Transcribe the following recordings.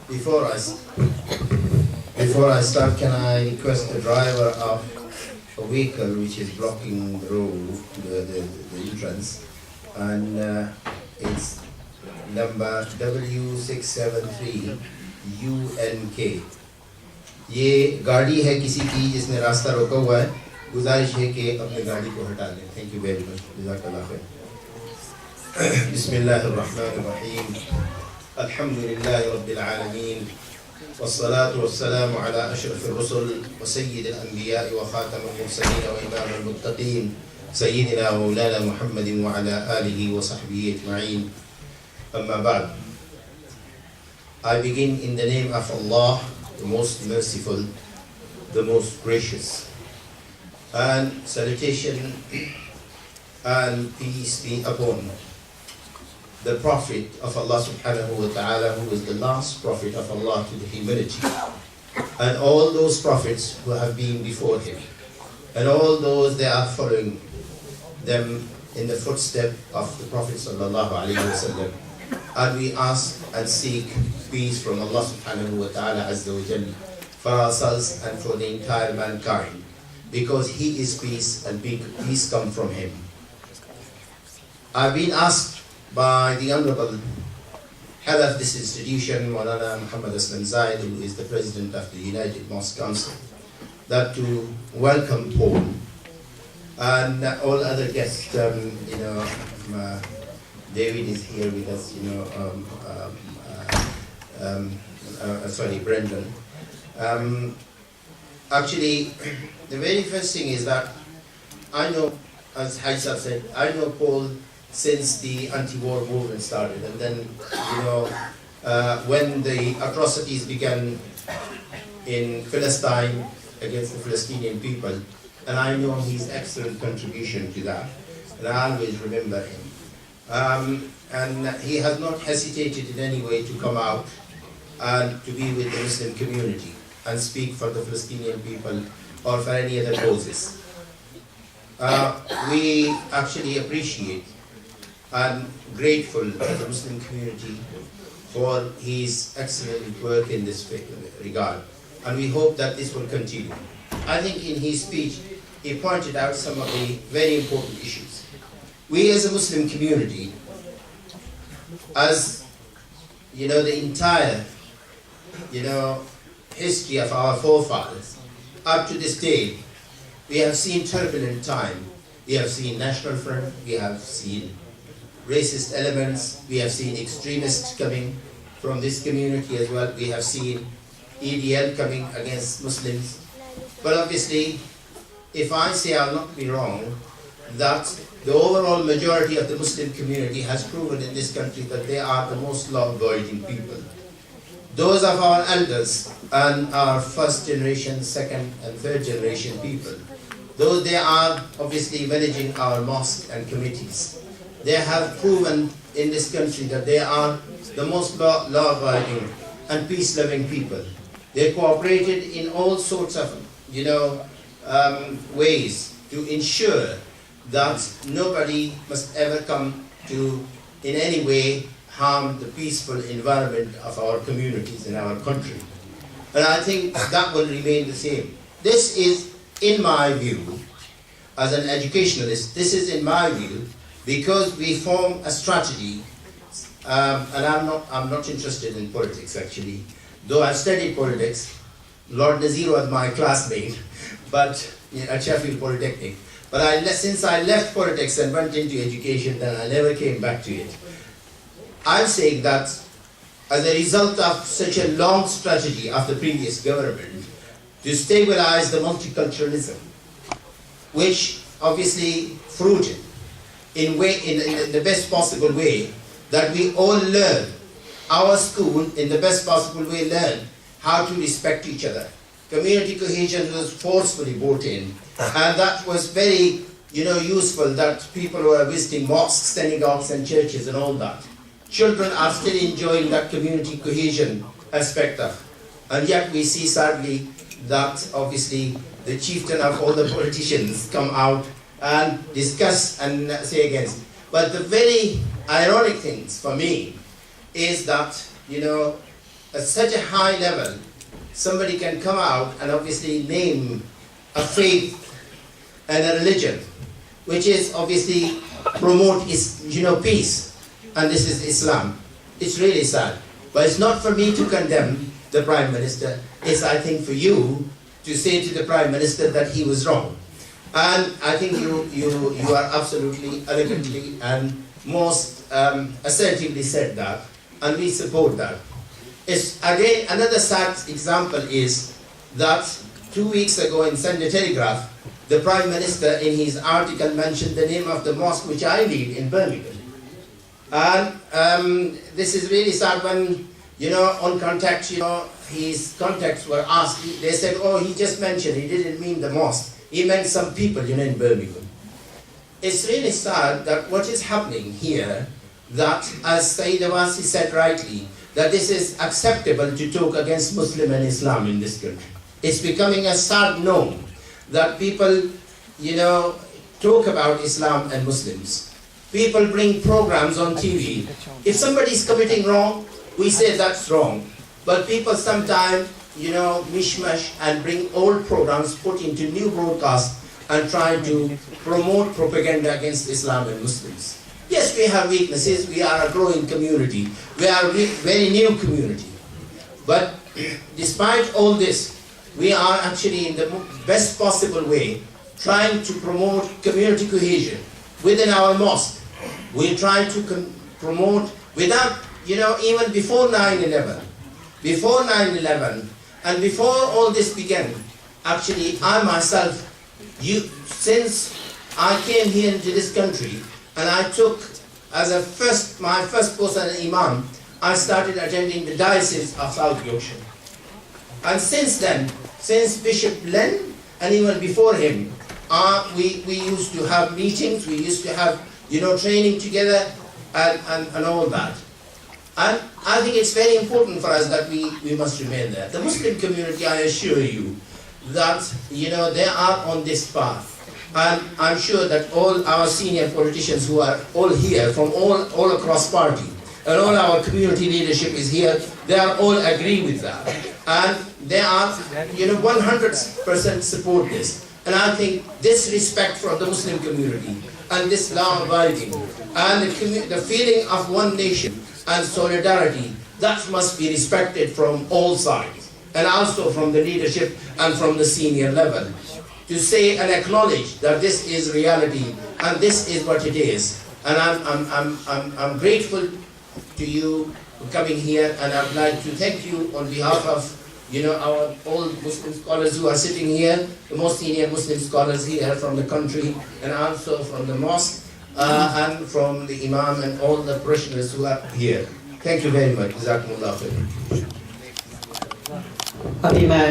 Before I start, can I request the driver of a vehicle which is blocking the road, the entrance, and it's number W673 UNK. ये गाड़ी है किसी की जिसने रास्ता रोका हुआ है, गुजारिश है कि अपनी गाड़ी को हटा लें. Thank you very much. जज़ाकल्लाह खैर. बिस्मिल्लाहिर्रहमानिर्रहीम. अल्हम्दुलिल्लाहि रब्बिल आलमीन. والصلاة والسلام على أشرف الرسل وسيد الأنبياء وخاتم المرسلين وإمام المتقين سيدنا ومولانا محمد وعلى آله وصحبه أجمعين. أما بعد. I begin in the name of Allah, the most merciful, the most gracious. And salutation and peace be upon the Prophet of Allah subhanahu wa ta'ala, who is the last Prophet of Allah to the humanity, and all those prophets who have been before him, and all those that are following them in the footsteps of the Prophet sallallahu alaihi wasallam. And we ask and seek peace from Allah subhanahu wa ta'ala azza wa jalla for ourselves and for the entire mankind, because he is peace and peace come from him. I've been asked by the Honorable Head of this institution, Molana Aslam Zahid, who is the President of the United Mosque Council, that to welcome Paul and all other guests. David is here with us, Brendan. Actually, the very first thing is that I know, as Haisha said, I know Paul since the anti-war movement started, and then when the atrocities began in Palestine against the Palestinian people, and I know his excellent contribution to that, and I always remember him. And he has not hesitated in any way to come out and to be with the Muslim community and speak for the Palestinian people or for any other causes. We actually appreciate and grateful as a Muslim community for his excellent work in this regard, and we hope that this will continue. I think in his speech he pointed out some of the very important issues. We as a Muslim community, as the entire history of our forefathers up to this day, we have seen turbulent time. We have seen National Front, we have seen racist elements, we have seen extremists coming from this community as well, we have seen EDL coming against Muslims. But obviously, if I say I'll not be wrong, that the overall majority of the Muslim community has proven in this country that they are the most law-abiding people. Those of our elders and our first generation, second and third generation people, though they are obviously managing our mosques and committees, they have proven in this country that they are the most law-abiding and peace-loving people. They cooperated in all sorts of, ways to ensure that nobody must ever come to, in any way, harm the peaceful environment of our communities in our country. And I think that will remain the same. This is, in my view, as an educationalist, this is in my view, because we form a strategy, and I'm not interested in politics actually, though I studied politics. Lord Nazir was my classmate, but at Sheffield Polytechnic. But since I left politics and went into education, then I never came back to it. I'm saying that as a result of such a long strategy of the previous government to stabilize the multiculturalism, which obviously fruited in the best possible way, that we all learn, our school in the best possible way learn how to respect each other. Community cohesion was forcefully brought in, and that was very useful, that people were visiting mosques, synagogues and churches and all that. Children are still enjoying that community cohesion aspect of, and yet we see sadly that obviously the chieftain of all the politicians come out and discuss and say against. But the very ironic things for me is that, you know, at such a high level, somebody can come out and obviously name a faith and a religion, which is obviously promote peace, and this is Islam. It's really sad. But it's not for me to condemn the Prime Minister. It's, I think, for you to say to the Prime Minister that he was wrong. And I think you are absolutely elegantly and most assertively said that, and we support that. It's, again, another sad example is that 2 weeks ago in Sunday Telegraph, the Prime Minister in his article mentioned the name of the mosque which I lead in Birmingham. And this is really sad when, you know, on contact, you know, his contacts were asked, they said, oh, he just mentioned, he didn't mean the mosque. He meant some people, you know, in Birmingham. It's really sad that what is happening here, that as Sayyid Awasi said rightly, that this is acceptable to talk against Muslim and Islam in this country. It's becoming a sad norm that people, you know, talk about Islam and Muslims. People bring programs on TV. If somebody is committing wrong, we say that's wrong. But people sometimes, you know, mishmash and bring old programs, put into new broadcasts and try to promote propaganda against Islam and Muslims. Yes, we have weaknesses. We are a growing community. We are a very new community. But despite all this, we are actually in the best possible way trying to promote community cohesion within our mosque. We try to promote without, you know, even before 9/11. Before 9/11 and before all this began, actually I myself, since I came here into this country and I took as my first post as an imam, I started attending the diocese of South Yorkshire. And since then, since Bishop Len and even before him, we used to have meetings, we used to have, you know, training together and all that. And I think it's very important for us that we must remain there. The Muslim community, I assure you, that, you know, they are on this path. And I'm sure that all our senior politicians who are all here, from all across party, and all our community leadership is here, they are all agree with that. And they are, you know, 100% support this. And I think this respect for the Muslim community, and this law-abiding, and the feeling of one nation, and solidarity, that must be respected from all sides, and also from the leadership and from the senior level, to say and acknowledge that this is reality and this is what it is. And I'm grateful to you for coming here, and I'd like to thank you on behalf of, you know, our all Muslim scholars who are sitting here, the most senior Muslim scholars here from the country, and also from the mosque. And from the Imam and all the parishioners who are here. Thank you very much. Jazakumullah khair. अभी मैं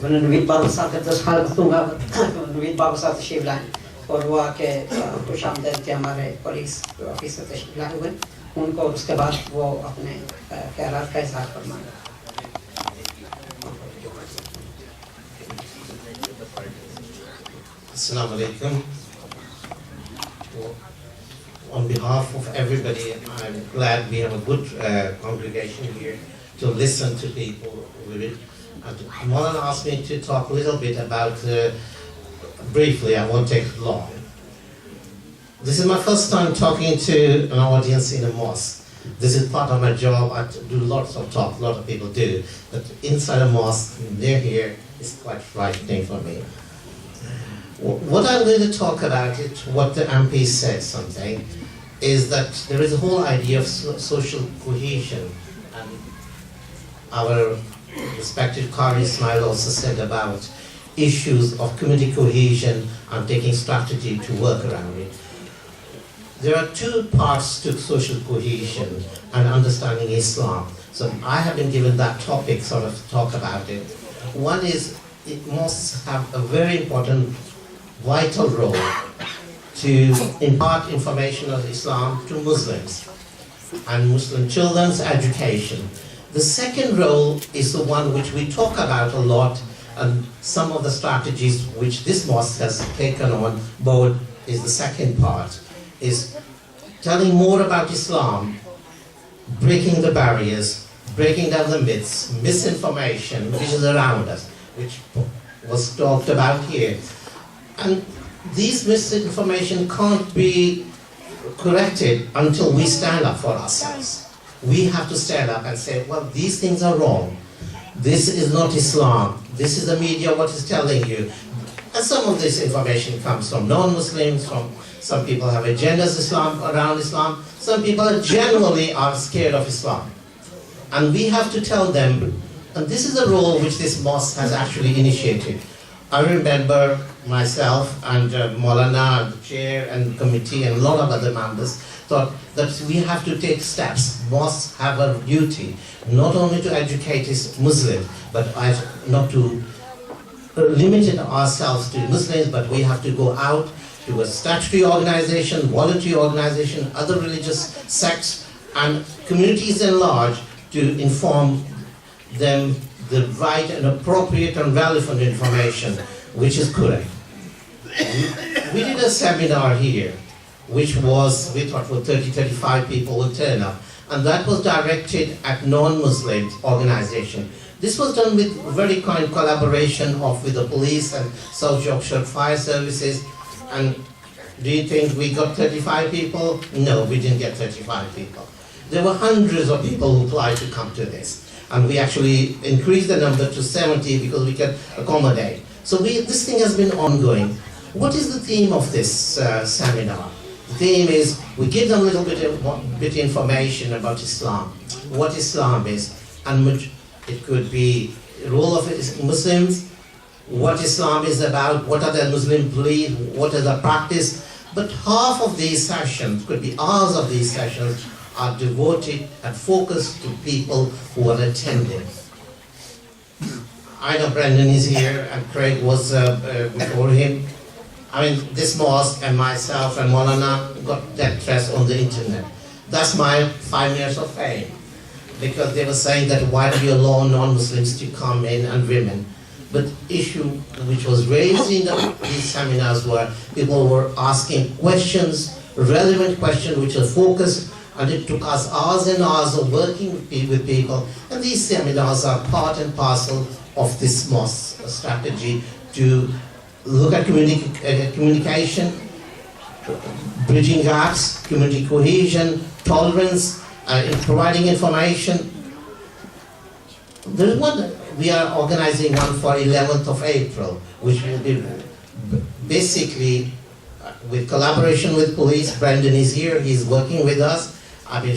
नवीद बाबू साहब के 10 साल दूंगा नवीद बाबू साहब तशरीफ लाए और वो आके खुश आमदीद के हमारे पुलिस ऑफिसर तशरीफ लाए हुए उनको उसके बाद वो अपने ख्यालात का इजहार फरमाएंगे. Assalamu alaikum. On behalf of everybody, I'm glad we have a good congregation here to listen to people. Molana asked me to talk a little bit about, briefly, I won't take long. This is my first time talking to an audience in a mosque. This is part of my job. I do lots of talk, a lot of people do. But inside a mosque, they're here, is quite frightening for me. What I'm going to talk about, what the MP said something, is that there is a whole idea of social cohesion. And our respected Qari Ismail also said about issues of community cohesion and taking strategy to work around it. There are two parts to social cohesion and understanding Islam. So I have been given that topic, sort of talk about it. One is, it must have a very important, vital role to impart information of Islam to Muslims and Muslim children's education. The second role is the one which we talk about a lot, and some of the strategies which this mosque has taken on board is the second part, is telling more about Islam, breaking the barriers, breaking down the myths, misinformation which is around us, which was talked about here. And these misinformation can't be corrected until we stand up for ourselves. We have to stand up and say, well, these things are wrong. This is not Islam. This is the media what is telling you. And some of this information comes from non-Muslims, from some people have agendas around Islam. Some people genuinely are scared of Islam. And we have to tell them, and this is the role which this mosque has actually initiated. I remember myself and Molana, the chair and committee and a lot of other members thought that we have to take steps. Mosques have a duty not only to educate Muslims, but not to limit ourselves to Muslims, but we have to go out to a statutory organization, voluntary organization, other religious sects and communities at large to inform them the right and appropriate and relevant information which is correct. We did a seminar here which was, we thought for 30-35 people would turn up, and that was directed at non-Muslim organizations. This was done with very kind collaboration with the police and South Yorkshire Fire Services. And do you think we got 35 people? No, we didn't get 35 people. There were hundreds of people who applied to come to this. And we actually increased the number to 70 because we could accommodate. So this thing has been ongoing. What is the theme of this seminar? The theme is we give them a little bit of information about Islam, what Islam is, and it could be the role of Muslims, what Islam is about, what are the Muslim beliefs, what is the practice. But half of these sessions, could be hours of these sessions, are devoted and focused to people who are attending. I know Brendan is here and Craig was before him. I mean, this mosque and myself and Molana got that press on the internet. That's my 5 years of fame. Because they were saying that why do you allow non-Muslims to come in and women? But issue which was raised in these seminars were people were asking questions, relevant questions which are focused, and it took us hours and hours of working with people. And these seminars are part and parcel of this mosque strategy to look at communication, bridging gaps, community cohesion, tolerance, in providing information. There's one, we are organizing one for 11th of April, which will be basically with collaboration with police. Brendan is here, he's working with us. I mean,